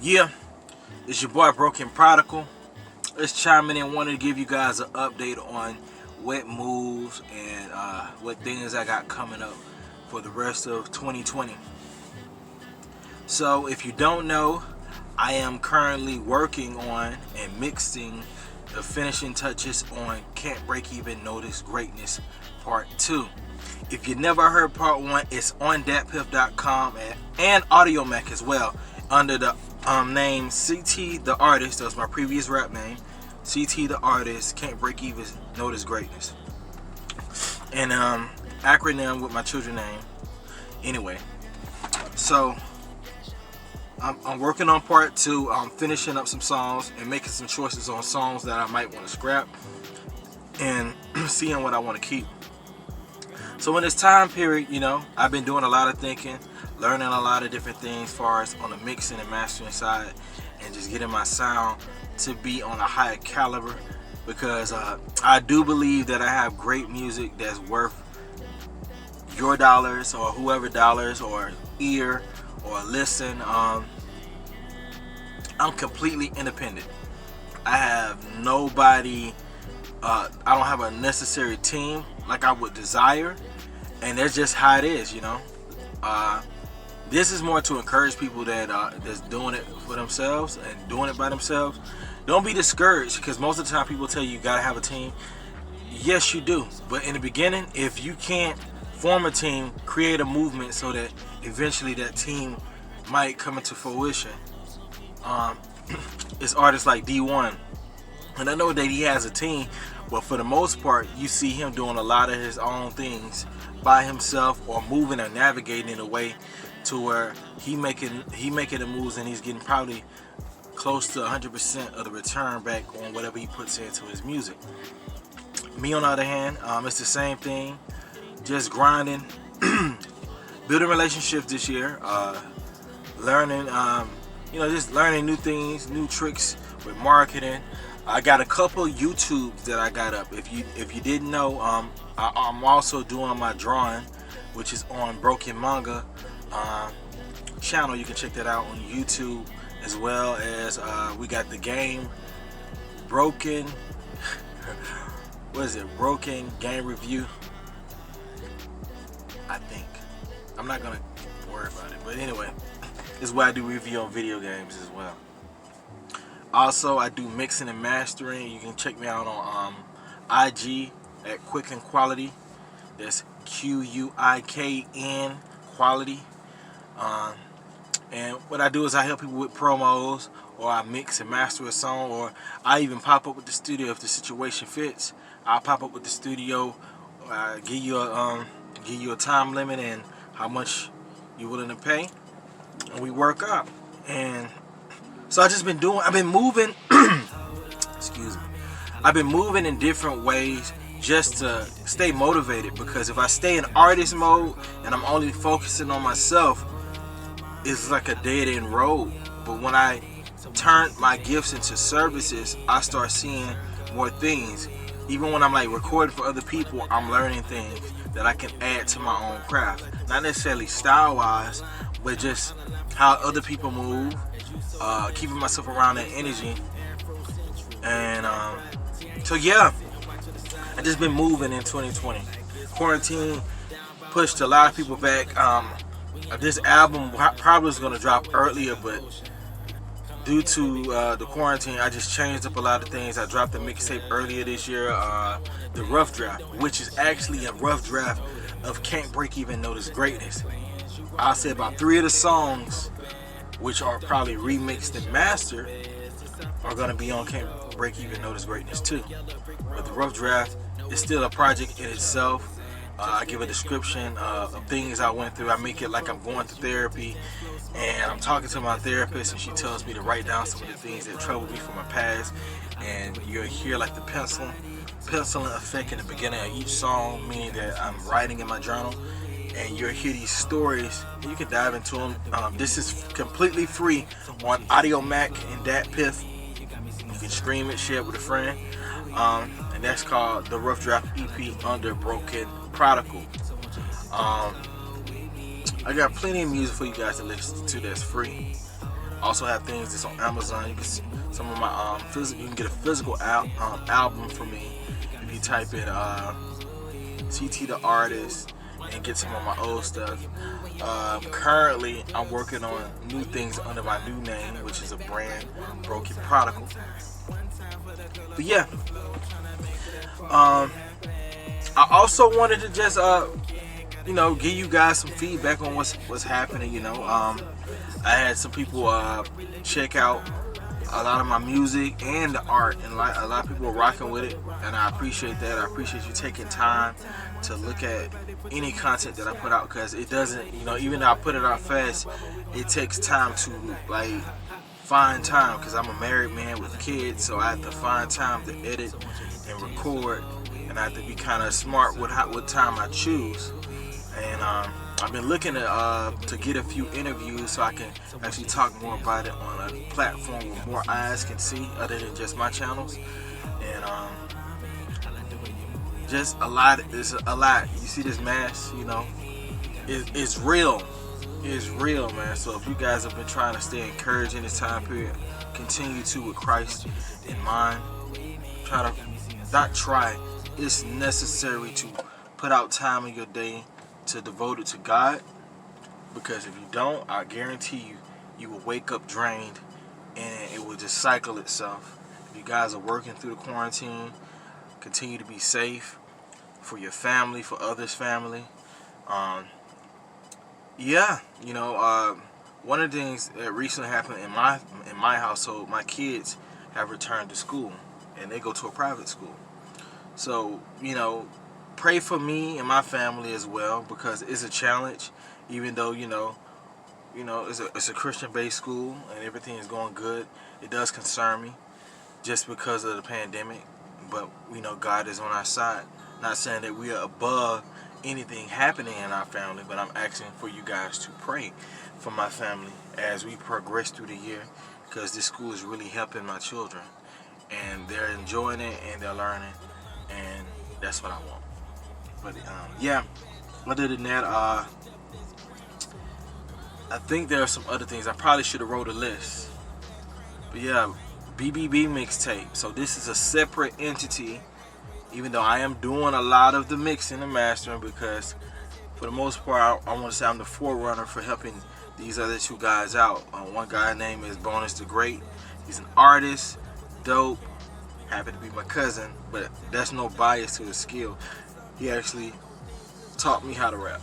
Yeah, it's your boy Broken Prodigal. Let's chime in and wanted to give you guys an update on what moves and what things I got coming up for the rest of 2020. So, if you don't know, I am currently working on and mixing the finishing touches on Can't Break Even Notice Greatness Part 2. If you never heard Part 1, it's on datpiff.com and AudioMac as well under the name CT The Artist. That was my previous rap name. CT The Artist, Can't Break Even Notice Greatness. And acronym with my children's name. Anyway, so I'm working on part 2. I'm finishing up some songs and making some choices on songs that I might want to scrap and seeing what I want to keep. So in this time period, I've been doing a lot of thinking, learning a lot of different things as far as on the mixing and mastering side, and just getting my sound to be on a higher caliber, because I do believe that I have great music that's worth your dollars or whoever dollars or ear or listen. I'm completely independent. I have nobody, I don't have a necessary team like I would desire, and that's just how it is. This is more to encourage people that's doing it for themselves and doing it by themselves. Don't be discouraged, because most of the time people tell you gotta have a team. Yes, you do, but in the beginning, if you can't form a team, create a movement so that eventually that team might come into fruition. It's artists like D1, and I know that he has a team, but for the most part, you see him doing a lot of his own things by himself, or moving or navigating in a way to where he making the moves, and he's getting probably close to 100% of the return back on whatever he puts into his music. Me, on the other hand, it's the same thing, just grinding, building relationships this year, learning, just learning new things, new tricks with marketing. I got a couple YouTubes that I got up. If you didn't know, I'm also doing my drawing, which is on Broken Manga channel. You can check that out on YouTube, as well as we got the game Broken. What is it? Broken Game Review, I think. I'm not gonna worry about it, but anyway, this is where I do review on video games as well. Also, I do mixing and mastering. You can check me out on IG at Quick and Quality. That's QUIKN Quality. And what I do is I help people with promos, or I mix and master a song, or I even pop up with the studio if the situation fits. I'll pop up with the studio, give you a time limit and how much you're willing to pay, and we work up. And so I've been moving, excuse me, I've been moving in different ways just to stay motivated, because if I stay in artist mode and I'm only focusing on myself, it's like a dead end road. But when I turn my gifts into services, I start seeing more things. Even when I'm like recording for other people, I'm learning things that I can add to my own craft. Not necessarily style wise, but just how other people move, keeping myself around that energy. And so yeah, I just been moving in 2020. Quarantine pushed a lot of people back. This album probably was gonna drop earlier, but due to the quarantine, I just changed up a lot of things. I dropped a mixtape earlier this year, the rough draft, which is actually a rough draft of Can't Break Even Notice Greatness. I'll say about 3 of the songs, which are probably remixed and mastered, are gonna be on Can't Break Even Notice Greatness too. But the rough draft is still a project in itself. I give a description of things I went through. I make it like I'm going to therapy, and I'm talking to my therapist, and she tells me to write down some of the things that troubled me from my past. And you'll hear like the penciling effect in the beginning of each song, meaning that I'm writing in my journal. And you'll hear these stories, and you can dive into them. This is completely free on AudioMac and DatPiff. You can stream it, share it with a friend. And that's called the Rough Draft EP under Broken Prodigal. I got plenty of music for you guys to listen to that's free. Also have things that's on Amazon. You can see some of my you can get a physical album from me if you type in CT the Artist and get some of my old stuff. Currently, I'm working on new things under my new name, which is a brand, Prodical. But yeah, I also wanted to just give you guys some feedback on what's happening. I had some people check out a lot of my music and the art, and a lot of people are rocking with it, and I appreciate that. I appreciate you taking time to look at any content that I put out, because it doesn't, even though I put it out fast, it takes time to find time, because I'm a married man with kids, so I have to find time to edit and record, and I have to be kind of smart with what time I choose. And I've been looking to get a few interviews so I can actually talk more about it on a platform where more eyes can see other than just my channels. And just a lot. It's a lot. You see this mask, it's real. It's real, man. So if you guys have been trying to stay encouraged in this time period, continue to with Christ in mind. It's necessary to put out time in your day to devote it to God, because if you don't, I guarantee you will wake up drained, and it will just cycle itself. If you guys are working through the quarantine, continue to be safe for your family, for others' family. One of the things that recently happened in my household, my kids have returned to school, and they go to a private school. So, pray for me and my family as well, because it's a challenge. Even though it's a Christian-based school and everything is going good, it does concern me just because of the pandemic. But we know God is on our side. Not saying that we are above anything happening in our family, but I'm asking for you guys to pray for my family as we progress through the year, because this school is really helping my children, and they're enjoying it and they're learning, and that's what I want. But other than that, I think there are some other things. I probably should have wrote a list. But yeah, BBB mixtape. So this is a separate entity, even though I am doing a lot of the mixing and mastering, because for the most part, I want to say I'm the forerunner for helping these other two guys out. One guy named is Bonus the Great. He's an artist, dope, happy to be my cousin, but that's no bias to his skill. He actually taught me how to rap.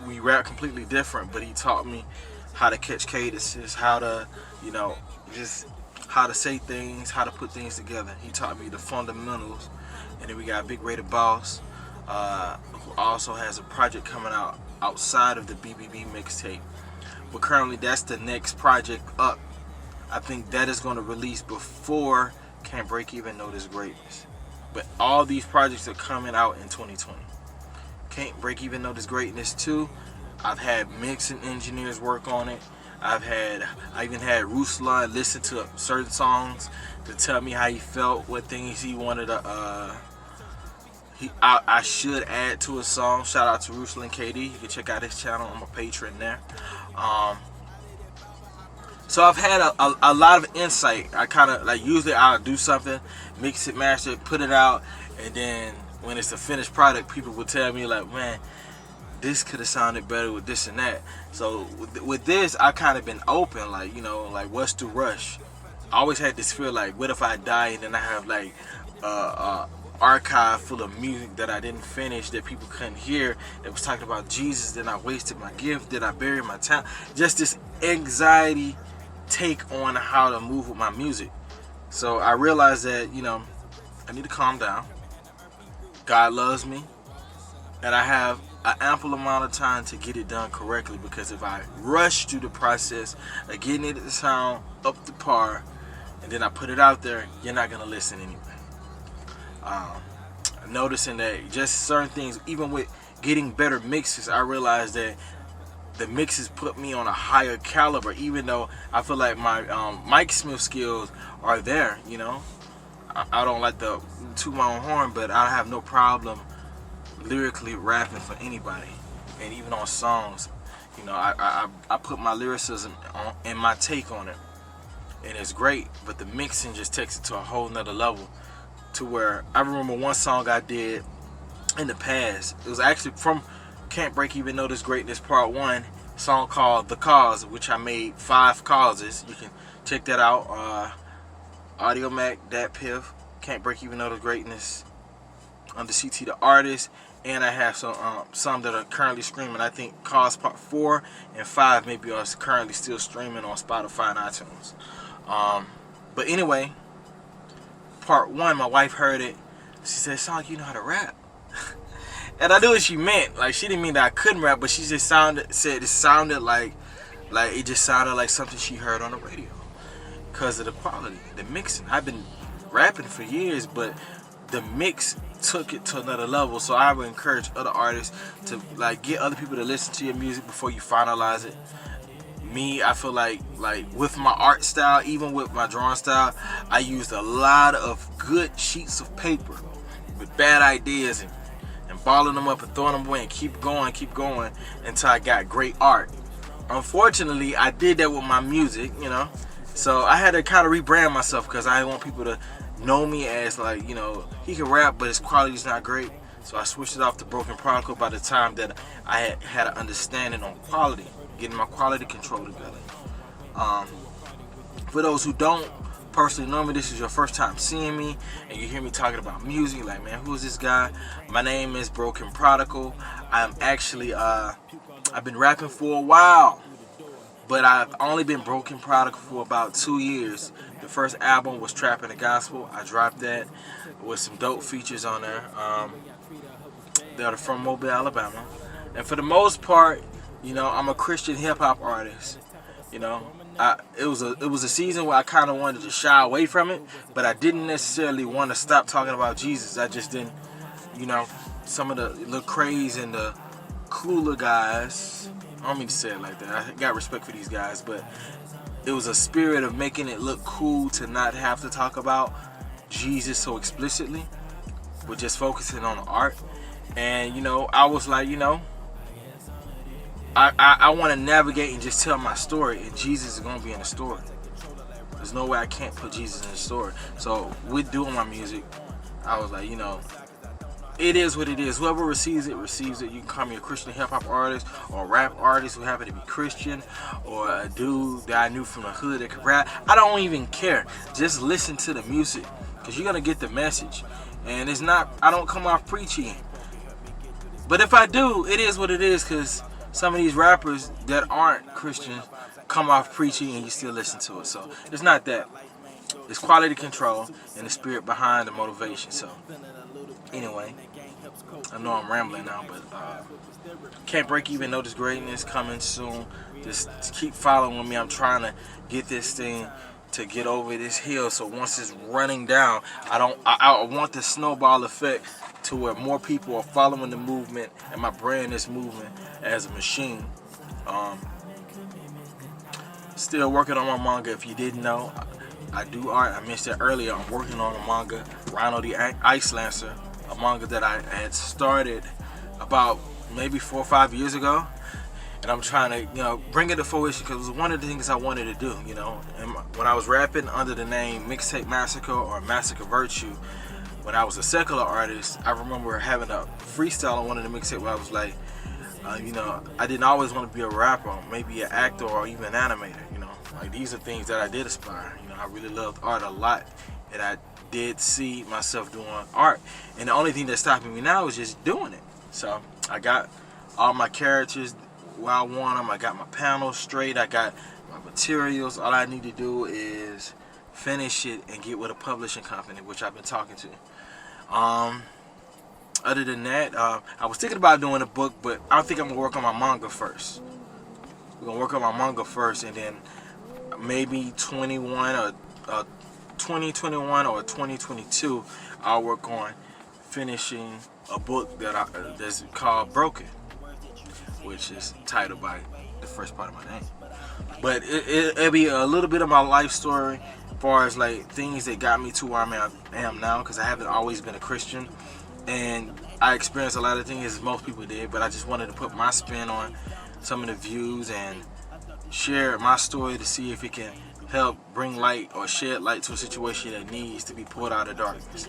We rap completely different, but he taught me how to catch cadences, how to, just how to say things, how to put things together. He taught me the fundamentals. And then we got Big Rated Boss, who also has a project coming out outside of the BBB mixtape. But currently, that's the next project up. I think that is going to release before Can't Break Even Know This Greatness. But all these projects are coming out in 2020. Can't Break Even Know This Greatness 2. I've had mixing engineers work on it. I even had Ruslan listen to certain songs to tell me how he felt, what things he wanted to I should add to a song. Shout out to Ruslan KD. You can check out his channel. I'm a patron there. So I've had a lot of insight. I kind of usually I'll do something, mix it, master it, put it out, and then when it's the finished product, people will tell me man, this could have sounded better with this and that. So with this, I kind of been open, what's the rush? I always had this feel what if I die and then I have archive full of music that I didn't finish, that people couldn't hear, that was talking about Jesus, then I wasted my gift, did I bury my talent? Just this anxiety take on how to move with my music. So I realized that I need to calm down. God loves me, and I have an ample amount of time to get it done correctly, because if I rush through the process of getting it to sound up to par and then I put it out there, you're not going to listen anyway. Noticing that just certain things, even with getting better mixes, I realized that the mixes put me on a higher caliber, even though I feel like my Mike Smith skills are there. I don't like to toot my own horn, but I have no problem lyrically rapping for anybody, and even on songs. You know, I put my lyricism on, and my take on it, and it's great. But the mixing just takes it to a whole nother level. To where I remember one song I did in the past. It was actually from Can't Break Even Notice Greatness Part 1, a song called The Cause, which I made 5 causes. You can check that out. Audio Mac, Dat Piff, Can't Break Even Notice Greatness, under CT the Artist. And I have some that are currently streaming. I think Cause Part 4 and 5 maybe are currently still streaming on Spotify and iTunes. But anyway, Part 1, my wife heard it. She said, "Son, you know how to rap." And I knew what she meant. Like, she didn't mean that I couldn't rap, but she just said it sounded like it just sounded like something she heard on the radio. Because of the quality, the mixing. I've been rapping for years, but the mix took it to another level. So I would encourage other artists to like get other people to listen to your music before you finalize it. Me, I feel like with my art style, even with my drawing style, I used a lot of good sheets of paper with bad ideas and balling them up and throwing them away and keep going until I got great art. Unfortunately, I did that with my music, you know. So I had to kind of rebrand myself because I didn't want people to know me as like, you know, he can rap but his quality's not great. So I switched it off to Broken Prodigal by the time that I had an understanding on quality, getting my quality control together. For those who don't personally know me, this is your first time seeing me and you hear me talking about music, like, man, who is this guy? My name is Broken Prodigal. I'm actually I've been rapping for a while, but I've only been Broken Prodigal for about 2 years. The first album was Trapping the Gospel. I dropped that with some dope features on there. They're from Mobile, Alabama. And for the most part, you know, I'm a Christian hip-hop artist. You know, it was a season where I kind of wanted to shy away from it, but I didn't necessarily want to stop talking about Jesus. I just didn't, you know, some of the little craze and the cooler guys, I don't mean to say it like that, I got respect for these guys, but it was a spirit of making it look cool to not have to talk about Jesus so explicitly, but just focusing on the art. And, you know, I was like, you know, I want to navigate and just tell my story, and Jesus is going to be in the story. There's no way I can't put Jesus in the story. So with doing my music, I was like, you know, it is what it is. Whoever receives it, receives it. You can call me a Christian hip-hop artist or a rap artist who happen to be Christian, or a dude that I knew from the hood that could rap. I don't even care. Just listen to the music, because you're going to get the message. And it's not, I don't come off preachy. But if I do, it is what it is, because some of these rappers that aren't Christians come off preachy and you still listen to it. So it's not that. It's quality control and the spirit behind the motivation. So anyway, I know I'm rambling now, but Can't Break Even Notice Greatness coming soon. Just keep following me. I'm trying to get this thing to get over this hill, so once it's running down, I want the snowball effect to where more people are following the movement and my brand is moving as a machine. Still working on my manga. If you didn't know, I do art. I mentioned earlier, I'm working on a manga, Rhino the Ice Lancer, a manga that I had started about maybe 4 or 5 years ago, and I'm trying to, you know, bring it to fruition because it was one of the things I wanted to do, you know. And when I was rapping under the name Mixtape Massacre or Massacre Virtue, when I was a secular artist, I remember having a freestyle on one of the mixtapes where I was like, you know, I didn't always want to be a rapper, maybe an actor or even an animator, you know. Like, these are things that I did aspire. You know, I really loved art a lot, and I did see myself doing art. And the only thing that's stopping me now is just doing it. So I got all my characters where I want them. I got my panels straight. I got my materials. All I need to do is finish it and get with a publishing company, which I've been talking to. Other than that, I was thinking about doing a book, but I think I'm gonna work on my manga first. We're gonna work on my manga first, and then maybe 2021 or 2022, I'll work on finishing a book that's called Broken, which is titled by the first part of my name. But it'll be a little bit of my life story, as far as like things that got me to where I am now, because I haven't always been a Christian, and I experienced a lot of things as most people did, but I just wanted to put my spin on some of the views and share my story to see if it can help bring light or shed light to a situation that needs to be pulled out of darkness,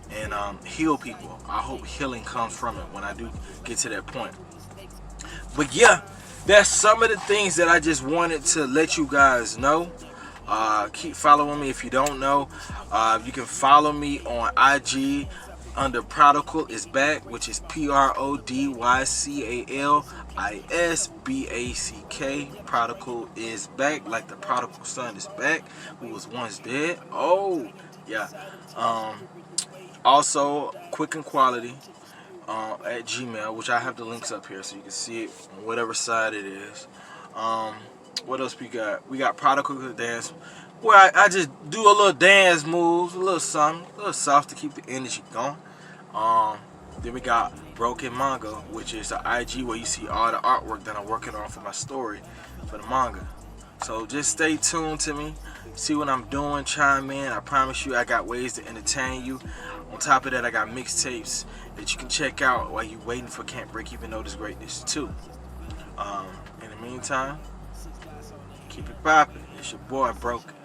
and heal people. I hope healing comes from it when I do get to that point. But yeah, that's some of the things that I just wanted to let you guys know. Keep following me if you don't know. You can follow me on IG under Prodical is back, which is PRODYCALISBACK. Prodigal is back, like the prodigal son is back, who was once dead. Oh yeah. Also, Quick and Quality at Gmail, which I have the links up here so you can see it on whatever side it is. What else we got? We got Prodigal Dance, where I just do a little dance moves, a little something, a little soft to keep the energy going. Then we got Broken Manga, which is the IG where you see all the artwork that I'm working on for my story for the manga. So just stay tuned to me, see what I'm doing, chime in. I promise you I got ways to entertain you. On top of that, I got mixtapes that you can check out while you're waiting for Can't Break Even Notice Greatness too. In the meantime, keep it popping. It's your boy Broken.